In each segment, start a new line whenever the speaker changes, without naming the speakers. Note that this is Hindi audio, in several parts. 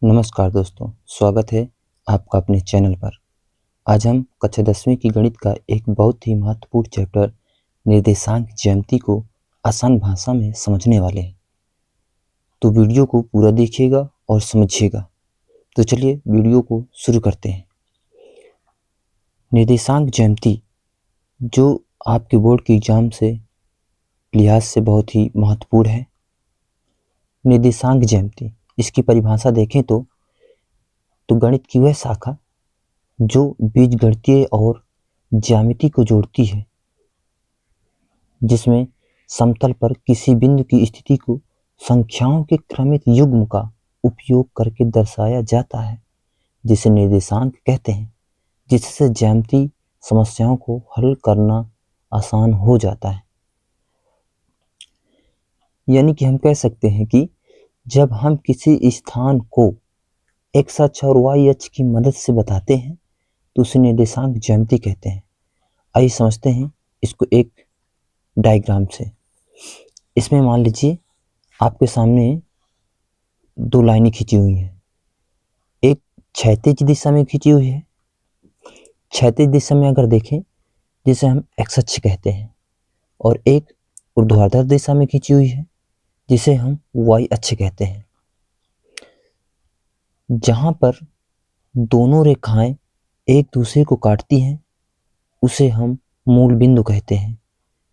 नमस्कार दोस्तों, स्वागत है आपका अपने चैनल पर। आज हम कक्षा 10वीं की गणित का एक बहुत ही महत्वपूर्ण चैप्टर निर्देशांक ज्यामिति को आसान भाषा में समझने वाले हैं। तो वीडियो को पूरा देखिएगा और समझिएगा। तो चलिए वीडियो को शुरू करते हैं। निर्देशांक ज्यामिति जो आपके बोर्ड के एग्जाम से लिहाज से बहुत ही महत्वपूर्ण है। निर्देशांक ज्यामिति, इसकी परिभाषा देखें तो गणित की वह शाखा जो बीजगणितीय और ज्यामिति को जोड़ती है, जिसमें समतल पर किसी बिंदु की स्थिति को संख्याओं के क्रमिक युग्म का उपयोग करके दर्शाया जाता है, जिसे निर्देशांक कहते हैं, जिससे ज्यामितीय समस्याओं को हल करना आसान हो जाता है। यानी कि हम कह सकते हैं कि जब हम किसी स्थान को एक्स अक्ष और वाई अक्ष की मदद से बताते हैं तो उसे निर्देशांक ज्यामिति कहते हैं। आइए समझते हैं इसको एक डायग्राम से। इसमें मान लीजिए आपके सामने दो लाइनें खींची हुई हैं। एक क्षैतिज दिशा में खींची हुई है। क्षैतिज दिशा में अगर देखें, जिसे हम एक्स अक्ष कहते हैं, और एक ऊर्ध्वाधर दिशा में खींची हुई है, जिसे हम वाई अक्ष कहते हैं। जहां पर दोनों रेखाएं एक दूसरे को काटती हैं उसे हम मूल बिंदु कहते हैं,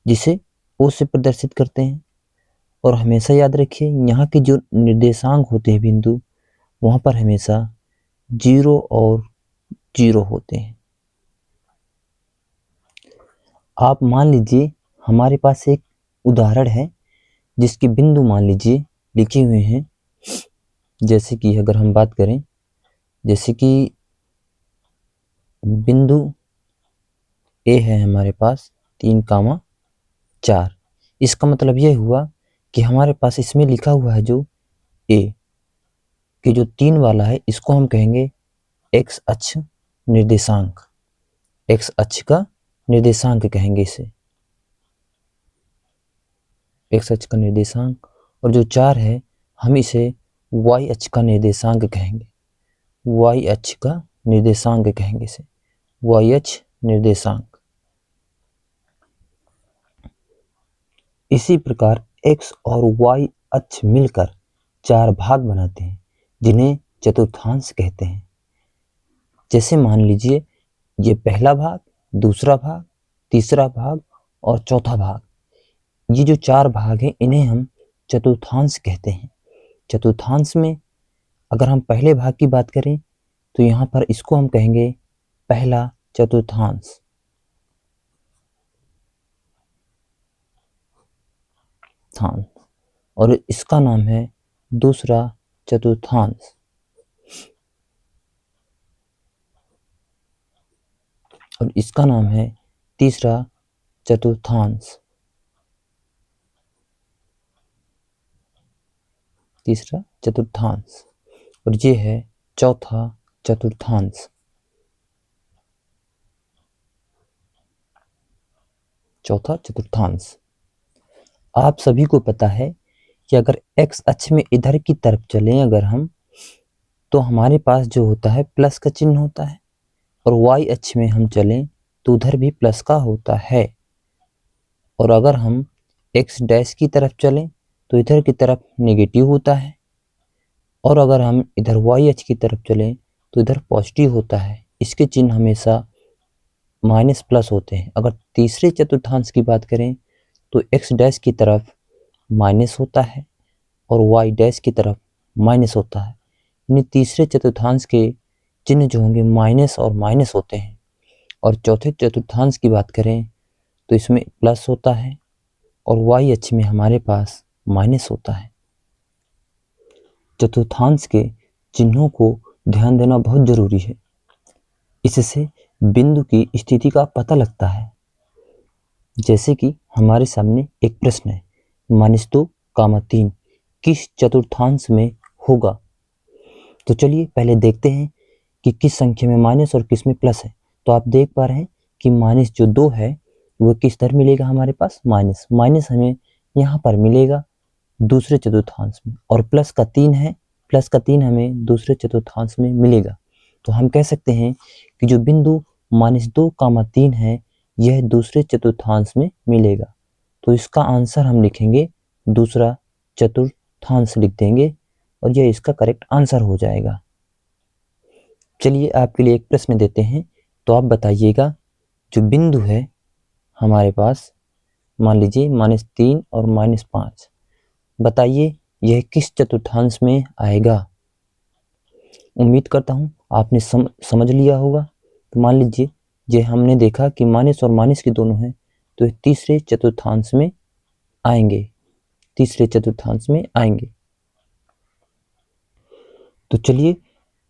जिसे ओ से प्रदर्शित करते हैं। और हमेशा याद रखिए, यहाँ के जो निर्देशांक होते हैं बिंदु, वहाँ पर हमेशा 0 और 0 होते हैं। आप मान लीजिए हमारे पास एक उदाहरण है जिसके बिंदु मान लीजिए लिखे हुए हैं। जैसे कि अगर हम बात करें, जैसे कि बिंदु ए है हमारे पास 3,4। इसका मतलब यह हुआ कि हमारे पास इसमें लिखा हुआ है जो ए कि जो 3 वाला है, इसको हम कहेंगे एक्स अक्ष निर्देशांक। एक्स अक्ष का निर्देशांक कहेंगे इसे, एक्स अक्ष का निर्देशांक। और जो 4 है, हम इसे वाई अक्ष का निर्देशांक कहेंगे। वाई अक्ष का निर्देशांक कहेंगे इसे, वाई अक्ष निर्देशांक। इसी प्रकार एक्स और वाई अक्ष मिलकर 4 भाग बनाते हैं, जिन्हें चतुर्थांश कहते हैं। जैसे मान लीजिए ये पहला भाग, दूसरा भाग, तीसरा भाग और चौथा भाग। ये जो 4 भाग हैं, इन्हें हम चतुर्थांश कहते हैं। चतुर्थांश में अगर हम पहले भाग की बात करें तो यहाँ पर इसको हम कहेंगे पहला चतुर्थांश। और इसका नाम है दूसरा चतुर्थांश। और इसका नाम है तीसरा चतुर्थांश। तीसरा चतुर्थांश। और ये है चौथा चतुर्थांश। चौथा चतुर्थांश। आप सभी को पता है कि अगर एक्स अक्ष में इधर की तरफ चलें अगर हम, तो हमारे पास जो होता है प्लस का चिन्ह होता है, और वाई अक्ष में हम चलें तो उधर भी प्लस का होता है। और अगर हम एक्स डैश की तरफ चलें तो इधर की तरफ नेगेटिव होता है, और अगर हम इधर वाई अक्ष की तरफ चलें तो इधर पॉजिटिव होता है। इसके चिन्ह हमेशा माइनस प्लस होते हैं। अगर तीसरे चतुर्थांश की बात करें तो एक्स डैश की तरफ माइनस होता है और वाई डैश की तरफ माइनस होता है। यानी तीसरे चतुर्थांश के चिन्ह जो होंगे माइनस और माइनस होते हैं। और चौथे चतुर्थांश की बात करें तो इसमें प्लस होता है और वाई अक्ष में हमारे पास माइनस होता है। चतुर्थांश के चिन्हों को ध्यान देना बहुत जरूरी है। इससे बिंदु की स्थिति का पता लगता है। जैसे कि हमारे सामने एक प्रश्न है, -2, 3 किस चतुर्थांश में होगा। तो चलिए पहले देखते हैं कि किस संख्या में माइनस और किस में प्लस है। तो आप देख पा रहे हैं कि माइनस जो 2 है वो किस तरह मिलेगा हमारे पास, माइनस हमें यहाँ पर मिलेगा दूसरे चतुर्थांश में। और प्लस का 3 है प्लस का 3 हमें दूसरे चतुर्थांश में मिलेगा। तो हम कह सकते हैं कि जो बिंदु -2, 3 है यह दूसरे चतुर्थांश में मिलेगा। तो इसका आंसर हम लिखेंगे दूसरा चतुर्थांश लिख देंगे और यह इसका करेक्ट आंसर हो जाएगा। चलिए आपके लिए एक प्रश्न देते हैं, तो आप बताइएगा जो बिंदु है हमारे पास, मान लीजिए -3 और -5, बताइए यह किस चतुर्थांश में आएगा। उम्मीद करता हूँ आपने समझ लिया होगा। तो मान लीजिए ये हमने देखा कि माइनस और माइनस के दोनों हैं, तो ये तीसरे चतुर्थांश में आएंगे, तीसरे चतुर्थांश में आएंगे। तो चलिए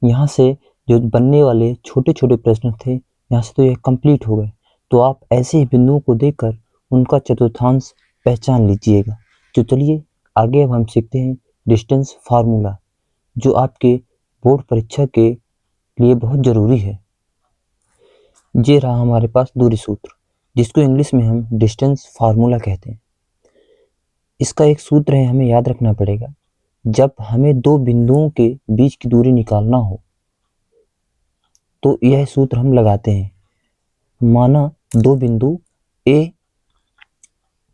यहाँ से जो बनने वाले छोटे छोटे प्रश्न थे यहाँ से तो यह कंप्लीट हो गए। तो आप ऐसे ही बिंदुओं को देखकर उनका चतुर्थांश पहचान लीजिएगा। तो चलिए आगे अब हम सीखते हैं डिस्टेंस फार्मूला, जो आपके बोर्ड परीक्षा के लिए बहुत ज़रूरी है। ये रहा हमारे पास दूरी सूत्र, जिसको इंग्लिश में हम डिस्टेंस फार्मूला कहते हैं। इसका एक सूत्र है, हमें याद रखना पड़ेगा। जब हमें दो बिंदुओं के बीच की दूरी निकालना हो तो यह सूत्र हम लगाते हैं। माना दो बिंदु A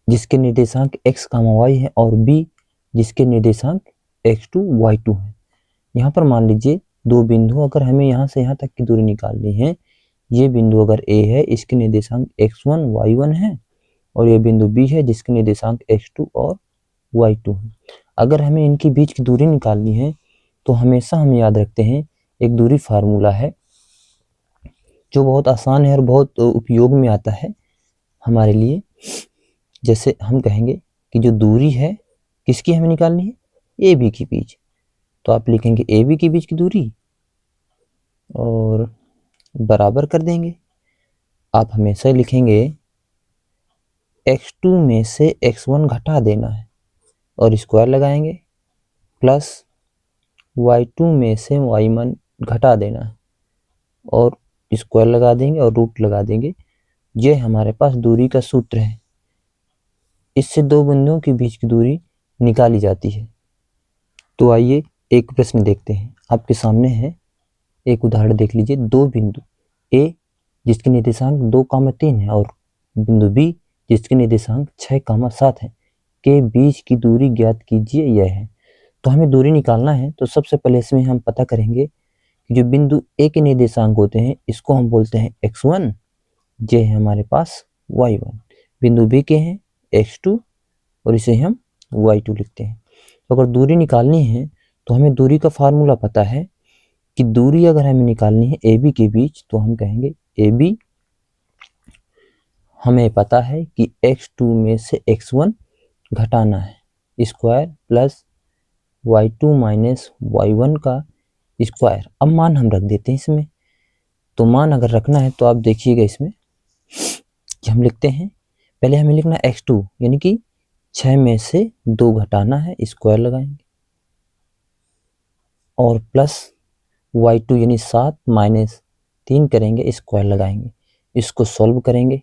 जिसके निर्देशांक x, y है और B जिसके निर्देशांक x2, y2 है। यहाँ पर मान लीजिए दो बिंदु, अगर हमें यहाँ से यहाँ तक की दूरी निकालनी है, ये बिंदु अगर A है इसके निर्देशांक x1, y1 है और ये बिंदु B है जिसके निर्देशांक x2 और y2 है। अगर हमें इनके बीच की दूरी निकालनी है तो हमेशा हम याद रखते हैं एक दूरी फार्मूला है जो बहुत आसान है और बहुत उपयोग में आता है हमारे लिए। जैसे हम कहेंगे कि जो दूरी है किसकी हमें निकालनी है, ए बी के बीच, तो आप लिखेंगे ए बी के बीच की दूरी और बराबर कर देंगे। आप हमेशा लिखेंगे x2 में से x1 घटा देना है और स्क्वायर लगाएंगे, प्लस y2 में से y1 घटा देना है और स्क्वायर लगा देंगे और रूट लगा देंगे। ये हमारे पास दूरी का सूत्र है। इससे दो बिंदुओं के बीच की दूरी निकाली जाती है। तो आइए एक प्रश्न देखते हैं। आपके सामने है एक उदाहरण देख लीजिए। दो बिंदु A जिसके निर्देशांक 2, 3 है और बिंदु B जिसके निर्देशांक 6, 7 है के बीच की दूरी ज्ञात कीजिए, यह है। तो हमें दूरी निकालना है तो सबसे पहले इसमें हम पता करेंगे कि जो बिंदु A के निर्देशांक होते हैं इसको हम बोलते हैं x1, ये है हमारे पास y1। बिंदु B के हैं x2 और इसे हम y2 लिखते हैं। तो अगर दूरी निकालनी है तो हमें दूरी का फार्मूला पता है कि दूरी अगर हमें निकालनी है AB के बीच तो हम कहेंगे AB, हमें पता है कि x2 में से x1 घटाना है, square plus y2 minus y1 का स्क्वायर। अब मान हम रख देते हैं इसमें। तो मान अगर रखना है तो आप देखिएगा इसमें कि हम लिखते हैं, पहले हमें लिखना है x2 यानी कि 6 में से 2 घटाना है, स्क्वायर लगाएंगे और प्लस y2 यानी 7 माइनस 3 करेंगे, स्क्वायर लगाएंगे। इसको सॉल्व करेंगे।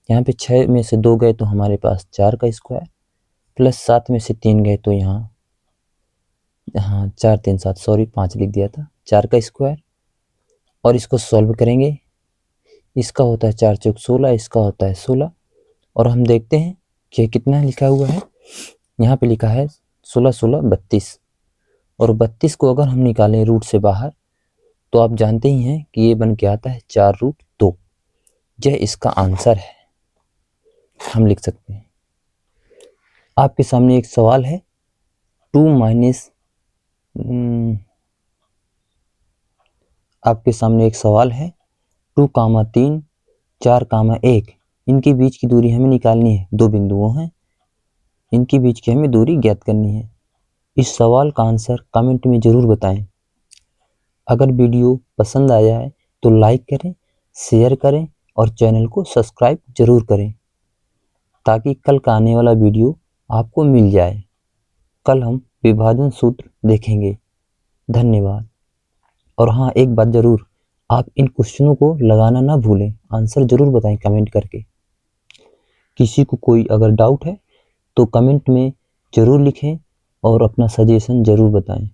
यहाँ पे 6 में से 2 गए तो हमारे पास 4 का स्क्वायर, प्लस 7 में से 3 गए तो यहाँ 4, 3, 7 सॉरी 5 लिख दिया था, 4 का स्क्वायर। और इसको सॉल्व करेंगे। इसका होता है 4 चौक 16, इसका होता है 16 और हम देखते हैं कि कितना लिखा हुआ है। यहाँ पे लिखा है 16, 16, 32 और 32 को अगर हम निकालें रूट से बाहर तो आप जानते ही हैं कि ये बन के आता है 4√2। यह इसका आंसर है, हम लिख सकते हैं। आपके सामने एक सवाल है 2 माइनस आपके सामने एक सवाल है 2, 3, 4, 1 इनके बीच की दूरी हमें निकालनी है। दो बिंदुओं हैं, इनके बीच की हमें दूरी ज्ञात करनी है। इस सवाल का आंसर कमेंट में ज़रूर बताएं। अगर वीडियो पसंद आया है तो लाइक करें, शेयर करें और चैनल को सब्सक्राइब जरूर करें ताकि कल का आने वाला वीडियो आपको मिल जाए। कल हम विभाजन सूत्र देखेंगे। धन्यवाद। और हाँ, एक बात ज़रूर, आप इन क्वेश्चनों को लगाना ना भूलें, आंसर ज़रूर बताएं कमेंट करके। किसी को कोई अगर डाउट है तो कमेंट में ज़रूर लिखें और अपना सजेशन ज़रूर बताएं।